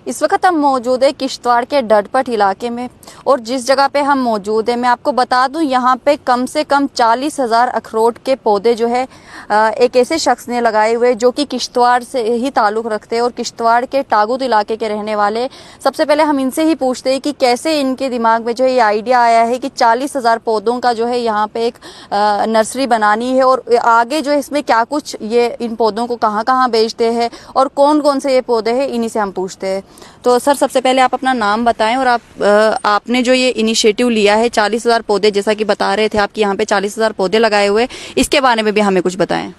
इस वक्त हम मौजूद है किश्तवाड़ के डडपट इलाके में और जिस जगह पे हम मौजूद है मैं आपको बता दूं यहाँ पे कम से कम 40,000 अखरोट के पौधे जो है एक ऐसे शख्स ने लगाए हुए जो कि किश्तवाड़ से ही ताल्लुक़ रखते हैं और किश्तवाड़ के टागुत इलाके के रहने वाले। सबसे पहले हम इनसे ही पूछते हैं कि कैसे इनके दिमाग में जो है ये आइडिया आया है कि 40,000 पौधों का जो है यहाँ पे एक नर्सरी बनानी है और आगे जो है इसमें क्या कुछ ये इन पौधों को कहाँ कहाँ बेचते हैं और कौन कौन से ये पौधे हैं, इन्हीं से हम पूछते हैं। तो सर सबसे पहले आप अपना नाम बताएं और आपने जो ये इनिशिएटिव लिया है 40,000 पौधे, जैसा कि बता रहे थे आपके यहाँ पे 40,000 पौधे लगाए हुए, इसके बारे में भी हमें कुछ बताएं।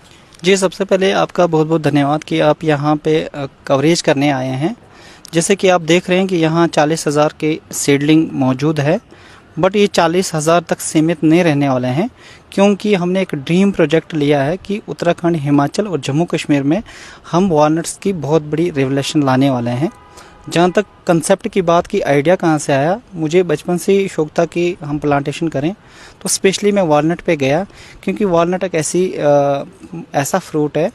जी, सबसे पहले आपका बहुत बहुत धन्यवाद कि आप यहाँ पे कवरेज करने आए हैं। जैसे कि आप देख रहे हैं कि यहाँ 40,000 के सीडलिंग मौजूद है, बट ये 40,000 तक सीमित नहीं रहने वाले हैं, क्योंकि हमने एक ड्रीम प्रोजेक्ट लिया है कि उत्तराखंड, हिमाचल और जम्मू कश्मीर में हम वॉलनट्स की बहुत बड़ी रेवोल्यूशन लाने वाले हैं। जहाँ तक कंसेप्ट की बात की आइडिया कहाँ से आया, मुझे बचपन से ही शौक था कि हम प्लांटेशन करें, तो स्पेशली मैं वॉलनट पे गया, क्योंकि वॉलनट एक ऐसा फ्रूट है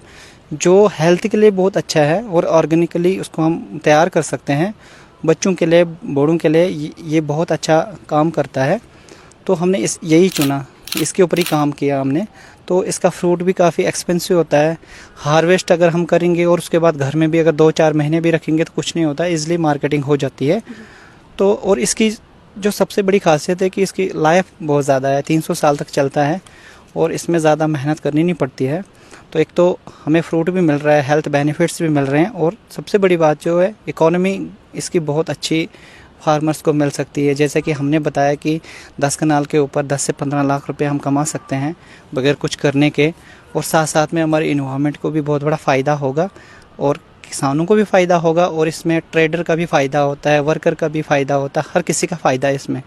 जो हेल्थ के लिए बहुत अच्छा है और ऑर्गेनिकली उसको हम तैयार कर सकते हैं। बच्चों के लिए, बूढ़ों के लिए ये बहुत अच्छा काम करता है, तो हमने यही चुना, इसके ऊपर ही काम किया हमने। तो इसका फ्रूट भी काफ़ी एक्सपेंसिव होता है। हार्वेस्ट अगर हम करेंगे और उसके बाद घर में भी अगर 2-4 महीने भी रखेंगे तो कुछ नहीं होता, इजली मार्केटिंग हो जाती है। तो और इसकी जो सबसे बड़ी खासियत है कि इसकी लाइफ बहुत ज़्यादा है, 300 साल तक चलता है और इसमें ज़्यादा मेहनत करनी नहीं पड़ती है। तो एक तो हमें फ्रूट भी मिल रहा है, हेल्थ बेनिफिट्स भी मिल रहे हैं, और सबसे बड़ी बात जो है इकोनॉमी इसकी बहुत अच्छी फार्मर्स को मिल सकती है। जैसे कि हमने बताया कि 10 कनाल के ऊपर 10 से 15 लाख रुपए हम कमा सकते हैं बगैर कुछ करने के, और साथ साथ में हमारे इन्वायरमेंट को भी बहुत बड़ा फ़ायदा होगा और किसानों को भी फ़ायदा होगा, और इसमें ट्रेडर का भी फ़ायदा होता है, वर्कर का भी फ़ायदा होता है, हर किसी का फ़ायदा है इसमें।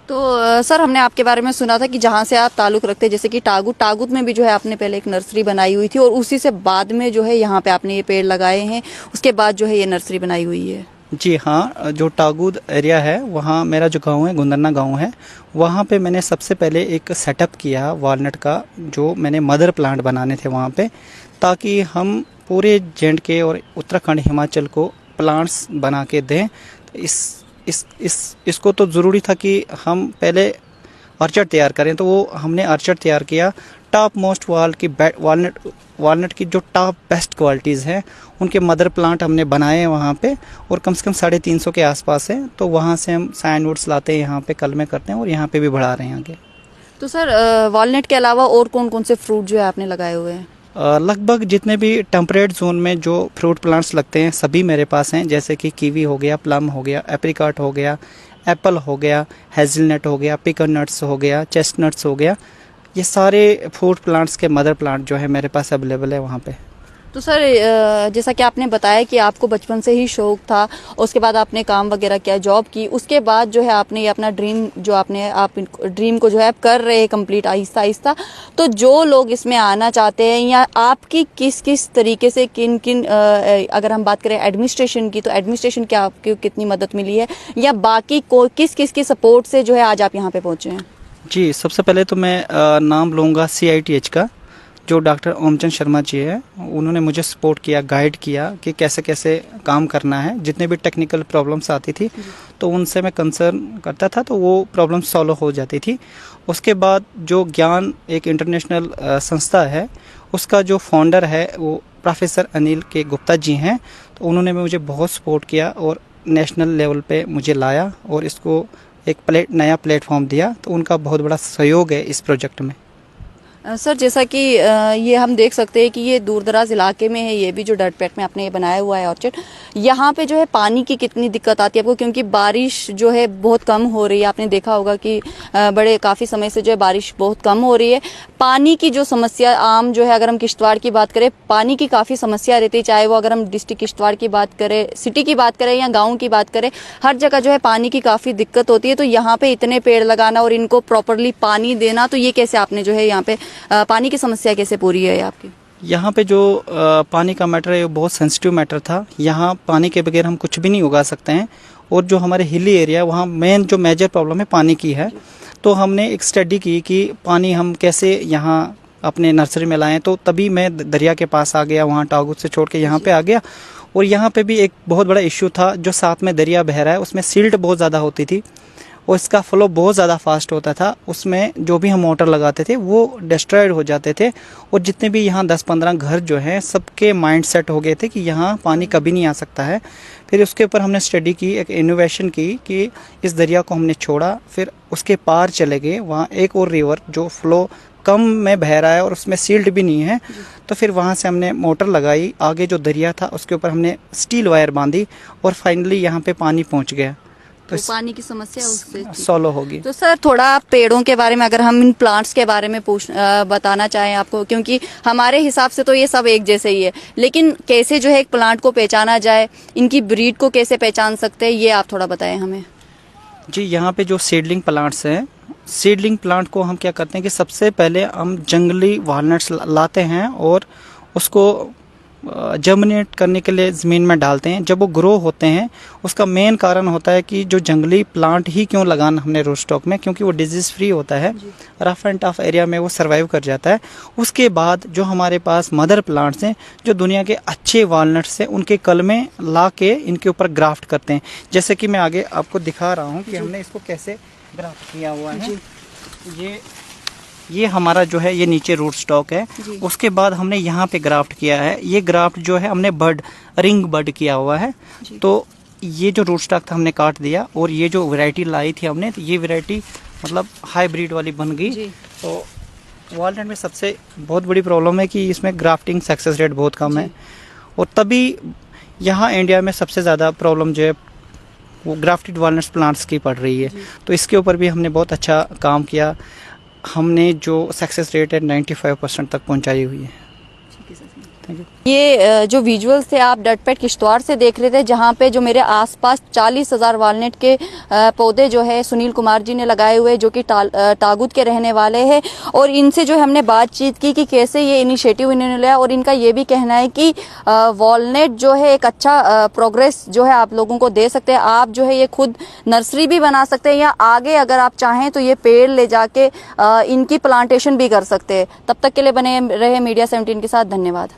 तो सर हमने आपके बारे में सुना था कि जहाँ से आप ताल्लुक़ रखते हैं, जैसे कि टागुत में भी जो है आपने पहले एक नर्सरी बनाई हुई थी और उसी से बाद में जो है यहाँ पे आपने ये पेड़ लगाए हैं, उसके बाद जो है ये नर्सरी बनाई हुई है। जी हाँ, जो टागुद एरिया है वहाँ मेरा जो गांव है, गुंदरना गांव है, वहाँ पे मैंने सबसे पहले एक सेटअप किया वॉलनट का, जो मैंने मदर प्लांट बनाने थे वहाँ पे, ताकि हम पूरे जे&के और उत्तराखंड, हिमाचल को प्लांट्स बना के दें। तो इसको तो ज़रूरी था कि हम पहले ऑर्चर्ड तैयार करें, तो वो हमने ऑर्चर्ड तैयार किया। टॉप मोस्ट वालनट की जो टॉप बेस्ट क्वालिटीज़ हैं उनके मदर प्लांट हमने बनाए हैं वहाँ पे, और कम से कम 350 के आसपास है। तो वहाँ से हम साइनवुड्स लाते हैं, यहाँ पे कलमे करते हैं और यहाँ पे भी बढ़ा रहे हैं आगे। तो सर वॉलनट के अलावा और कौन कौन से फ्रूट जो है आपने लगाए हुए हैं? लगभग जितने भी टेम्परेट जोन में जो फ्रूट प्लांट्स लगते हैं सभी मेरे पास हैं, जैसे कि कीवी हो गया, प्लम हो गया, एप्रिकॉट हो गया, एप्पल हो गया, हेज़लनट हो गया, पिकन नट्स हो गया, चेस्टनट्स हो गया। ये सारे फ्रूट प्लांट्स के मदर प्लांट जो है मेरे पास अवेलेबल है वहाँ पे। तो सर जैसा कि आपने बताया कि आपको बचपन से ही शौक था, उसके बाद आपने काम वगैरह किया, जॉब की, उसके बाद जो है आपने ये अपना ड्रीम जो आप ड्रीम को जो है आप कर रहे हैं कंप्लीट आहिस्ता आहिस्ता। तो जो लोग इसमें आना चाहते हैं, या आपकी किस किस तरीके से किन अगर हम बात करें एडमिनिस्ट्रेशन की, तो एडमिनिस्ट्रेशन की आपकी कितनी मदद मिली है, या बाकी को किस किस की सपोर्ट से जो है आज आप यहाँ पे पहुँचे हैं? जी, सबसे पहले तो मैं नाम लूँगा CITH का, जो डॉक्टर ओमचंद शर्मा जी है। उन्होंने मुझे सपोर्ट किया, गाइड किया कि कैसे कैसे काम करना है। जितने भी टेक्निकल प्रॉब्लम्स आती थी तो उनसे मैं कंसर्न करता था, तो वो प्रॉब्लम सॉल्व हो जाती थी। उसके बाद जो ज्ञान एक इंटरनेशनल संस्था है, उसका जो फाउंडर है वो प्रोफेसर अनिल के गुप्ता जी हैं। तो उन्होंने मुझे बहुत सपोर्ट किया और नेशनल लेवल पे मुझे लाया और इसको एक नया प्लेटफॉर्म दिया। तो उनका बहुत बड़ा सहयोग है इस प्रोजेक्ट में। सर जैसा कि ये हम देख सकते हैं कि ये दूर दराज इलाके में है, ये भी जो डडपेट में आपने ये बनाया हुआ है ऑर्चर्ड, यहाँ पे जो है पानी की कितनी दिक्कत आती है आपको, क्योंकि बारिश जो है बहुत कम हो रही है। आपने देखा होगा कि बड़े काफ़ी समय से जो है बारिश बहुत कम हो रही है। पानी की जो समस्या आम जो है, अगर हम किश्तवाड़ की बात करें, पानी की काफ़ी समस्या रहती है, चाहे वो अगर हम डिस्ट्रिक्ट किश्तवाड़ की बात करें, सिटी की बात करें या गाँव की बात करें, हर जगह जो है पानी की काफ़ी दिक्कत होती है। तो यहाँ पे इतने पेड़ लगाना और इनको प्रॉपरली पानी देना, तो ये कैसे आपने जो है यहाँ पे पानी की समस्या कैसे पूरी है आपकी? यहाँ पे जो पानी का मैटर है वो बहुत सेंसिटिव मैटर था। यहाँ पानी के बगैर हम कुछ भी नहीं उगा सकते हैं, और जो हमारे हिली एरिया है वहाँ जो मेजर प्रॉब्लम है पानी की है। तो हमने एक स्टडी की कि पानी हम कैसे यहाँ अपने नर्सरी में लाएं। तो तभी मैं दरिया के पास आ गया, वहाँ टागुत से छोड़ के यहाँ पे आ गया, और यहाँ पे भी एक बहुत बड़ा इश्यू था, जो साथ में दरिया बह रहा है उसमें सिल्ट बहुत ज़्यादा होती थी और इसका फ्लो बहुत ज़्यादा फास्ट होता था। उसमें जो भी हम मोटर लगाते थे वो डिस्ट्रॉयड हो जाते थे और जितने भी यहाँ 10-15 घर जो हैं सबके माइंड सेट हो गए थे कि यहाँ पानी कभी नहीं आ सकता है। फिर उसके ऊपर हमने स्टडी की, एक इनोवेशन की कि इस दरिया को हमने छोड़ा, फिर उसके पार चले गए, वहाँ एक और रिवर जो फ्लो कम में बह रहा है और उसमें सील्ड भी नहीं है, तो फिर वहाँ से हमने मोटर लगाई, आगे जो दरिया था उसके ऊपर हमने स्टील वायर बांधी और फाइनली यहाँ पे पानी पहुँच गया। तो पानी की समस्या उससे सॉल्व होगी। तो सर थोड़ा पेड़ों के बारे में अगर हम इन प्लांट्स के बारे में बताना चाहें आपको, क्योंकि हमारे हिसाब से तो ये सब एक जैसे ही है, लेकिन कैसे जो है एक प्लांट को पहचाना जाए, इनकी ब्रीड को कैसे पहचान सकते हैं, ये आप थोड़ा बताएं हमें। जी, यहाँ पे जो सीडलिंग प्लांट्स हैं, सीडलिंग प्लांट को हम क्या करते हैं कि सबसे पहले हम जंगली वॉलनट्स लाते हैं और उसको जर्मिनेट करने के लिए ज़मीन में डालते हैं। जब वो ग्रो होते हैं, उसका मेन कारण होता है कि जो जंगली प्लांट ही क्यों लगाना हमने रूट स्टॉक में, क्योंकि वो डिजीज़ फ्री होता है, रफ एंड टफ एरिया में वो सर्वाइव कर जाता है। उसके बाद जो हमारे पास मदर प्लांट्स हैं, जो दुनिया के अच्छे वॉलनट्स हैं, उनके कलमें ला के इनके ऊपर ग्राफ्ट करते हैं। जैसे कि मैं आगे आपको दिखा रहा हूँ कि हमने इसको कैसे ग्राफ्ट किया हुआ है। ये हमारा जो है ये नीचे रूट स्टॉक है, उसके बाद हमने यहाँ पे ग्राफ्ट किया है। ये ग्राफ्ट जो है हमने रिंग बड किया हुआ है। तो ये जो रूट स्टॉक था हमने काट दिया और ये जो वैरायटी लाई थी हमने, तो ये वैरायटी मतलब हाइब्रिड वाली बन गई। तो वॉलनट में सबसे बहुत बड़ी प्रॉब्लम है कि इसमें ग्राफ्टिंग सक्सेस रेट बहुत कम है और तभी यहाँ इंडिया में सबसे ज़्यादा प्रॉब्लम जो है वो ग्राफ्टेड वॉलनट्स प्लांट्स की पड़ रही है। तो इसके ऊपर भी हमने बहुत अच्छा काम किया। हमने जो सक्सेस रेट है 95% तक पहुंचाई हुई है। Thank you. ये जो विजुअल्स थे आप डटपेट किश्तवाड़ से देख रहे थे, जहाँ पे जो मेरे आसपास 40,000 वालनट के पौधे जो है सुनील कुमार जी ने लगाए हुए, जो कि तागुत के रहने वाले हैं। और इनसे जो हमने बातचीत की कि कैसे ये इनिशिएटिव इन्होंने लिया, और इनका ये भी कहना है कि वॉलनट जो है एक अच्छा प्रोग्रेस जो है आप लोगों को दे सकते हैं। आप जो है ये खुद नर्सरी भी बना सकते हैं, या आगे अगर आप चाहें तो ये पेड़ ले जाके इनकी प्लांटेशन भी कर सकते हैं। तब तक के लिए बने रहे मीडिया 17 के साथ। धन्यवाद।